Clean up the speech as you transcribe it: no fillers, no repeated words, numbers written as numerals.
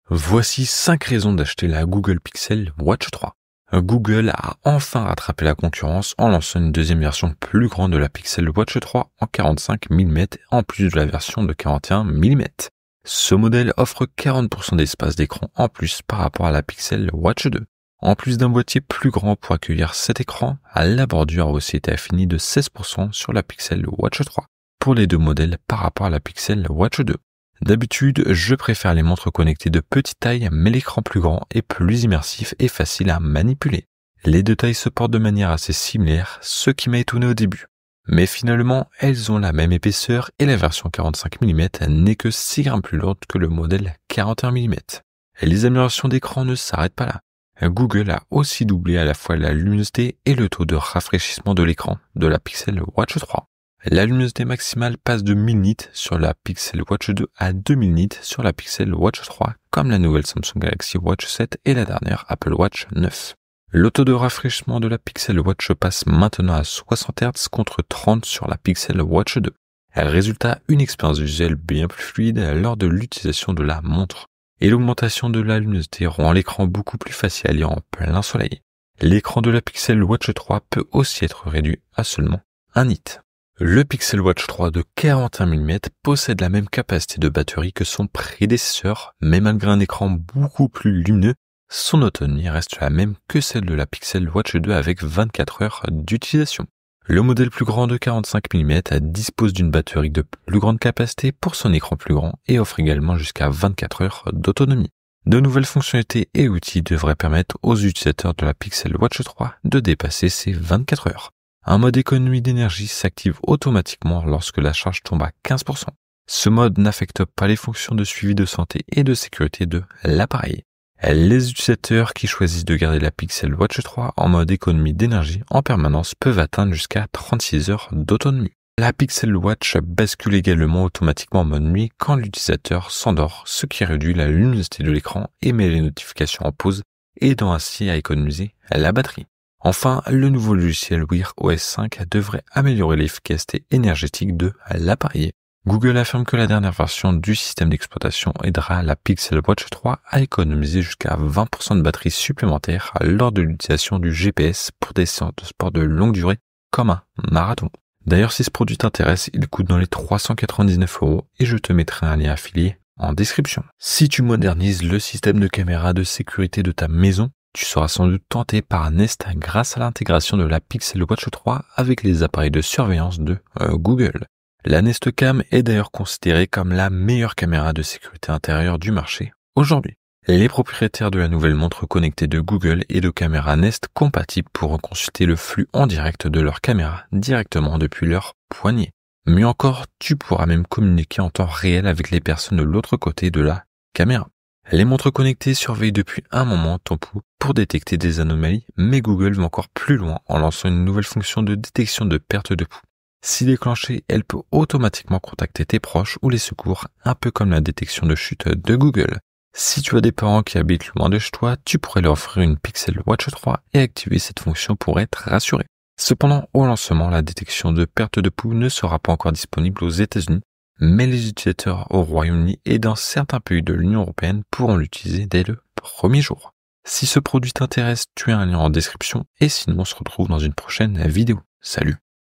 Voici 5 raisons d'acheter la Google Pixel Watch 3. Google a enfin rattrapé la concurrence en lançant une deuxième version plus grande de la Pixel Watch 3 en 45 mm en plus de la version de 41 mm. Ce modèle offre 40% d'espace d'écran en plus par rapport à la Pixel Watch 2. En plus d'un boîtier plus grand pour accueillir cet écran, la bordure a aussi été affinie de 16% sur la Pixel Watch 3 pour les deux modèles par rapport à la Pixel Watch 2. D'habitude, je préfère les montres connectées de petite taille, mais l'écran plus grand est plus immersif et facile à manipuler. Les deux tailles se portent de manière assez similaire, ce qui m'a étonné au début. Mais finalement, elles ont la même épaisseur et la version 45 mm n'est que 6 grammes plus lourde que le modèle 41 mm. Les améliorations d'écran ne s'arrêtent pas là. Google a aussi doublé à la fois la luminosité et le taux de rafraîchissement de l'écran de la Pixel Watch 3. La luminosité maximale passe de 1000 nits sur la Pixel Watch 2 à 2000 nits sur la Pixel Watch 3, comme la nouvelle Samsung Galaxy Watch 7 et la dernière Apple Watch 9. Le taux de rafraîchissement de la Pixel Watch passe maintenant à 60 Hz contre 30 sur la Pixel Watch 2. Résultat, une expérience visuelle bien plus fluide lors de l'utilisation de la montre. Et l'augmentation de la luminosité rend l'écran beaucoup plus facile à lire en plein soleil. L'écran de la Pixel Watch 3 peut aussi être réduit à seulement 1 nit. Le Pixel Watch 3 de 41 mm possède la même capacité de batterie que son prédécesseur, mais malgré un écran beaucoup plus lumineux, son autonomie reste la même que celle de la Pixel Watch 2 avec 24 heures d'utilisation. Le modèle plus grand de 45 mm dispose d'une batterie de plus grande capacité pour son écran plus grand et offre également jusqu'à 24 heures d'autonomie. De nouvelles fonctionnalités et outils devraient permettre aux utilisateurs de la Pixel Watch 3 de dépasser ces 24 heures. Un mode économie d'énergie s'active automatiquement lorsque la charge tombe à 15%. Ce mode n'affecte pas les fonctions de suivi de santé et de sécurité de l'appareil. Les utilisateurs qui choisissent de garder la Pixel Watch 3 en mode économie d'énergie en permanence peuvent atteindre jusqu'à 36 heures d'autonomie. La Pixel Watch bascule également automatiquement en mode nuit quand l'utilisateur s'endort, ce qui réduit la luminosité de l'écran et met les notifications en pause, aidant ainsi à économiser la batterie. Enfin, le nouveau logiciel Wear OS 5 devrait améliorer l'efficacité énergétique de l'appareil. Google affirme que la dernière version du système d'exploitation aidera la Pixel Watch 3 à économiser jusqu'à 20% de batterie supplémentaire lors de l'utilisation du GPS pour des séances de sport de longue durée comme un marathon. D'ailleurs, si ce produit t'intéresse, il coûte dans les 399 € et je te mettrai un lien affilié en description. Si tu modernises le système de caméra de sécurité de ta maison, tu seras sans doute tenté par Nest grâce à l'intégration de la Pixel Watch 3 avec les appareils de surveillance de Google. La Nest Cam est d'ailleurs considérée comme la meilleure caméra de sécurité intérieure du marché aujourd'hui. Les propriétaires de la nouvelle montre connectée de Google et de caméras Nest compatibles pourront consulter le flux en direct de leur caméra directement depuis leur poignet. Mieux encore, tu pourras même communiquer en temps réel avec les personnes de l'autre côté de la caméra. Les montres connectées surveillent depuis un moment ton pouls pour détecter des anomalies, mais Google va encore plus loin en lançant une nouvelle fonction de détection de perte de pouls. Si déclenchée, elle peut automatiquement contacter tes proches ou les secours, un peu comme la détection de chute de Google. Si tu as des parents qui habitent loin de chez toi, tu pourrais leur offrir une Pixel Watch 3 et activer cette fonction pour être rassuré. Cependant, au lancement, la détection de perte de pouls ne sera pas encore disponible aux États-Unis, mais les utilisateurs au Royaume-Uni et dans certains pays de l'Union européenne pourront l'utiliser dès le premier jour. Si ce produit t'intéresse, tu as un lien en description et sinon on se retrouve dans une prochaine vidéo. Salut!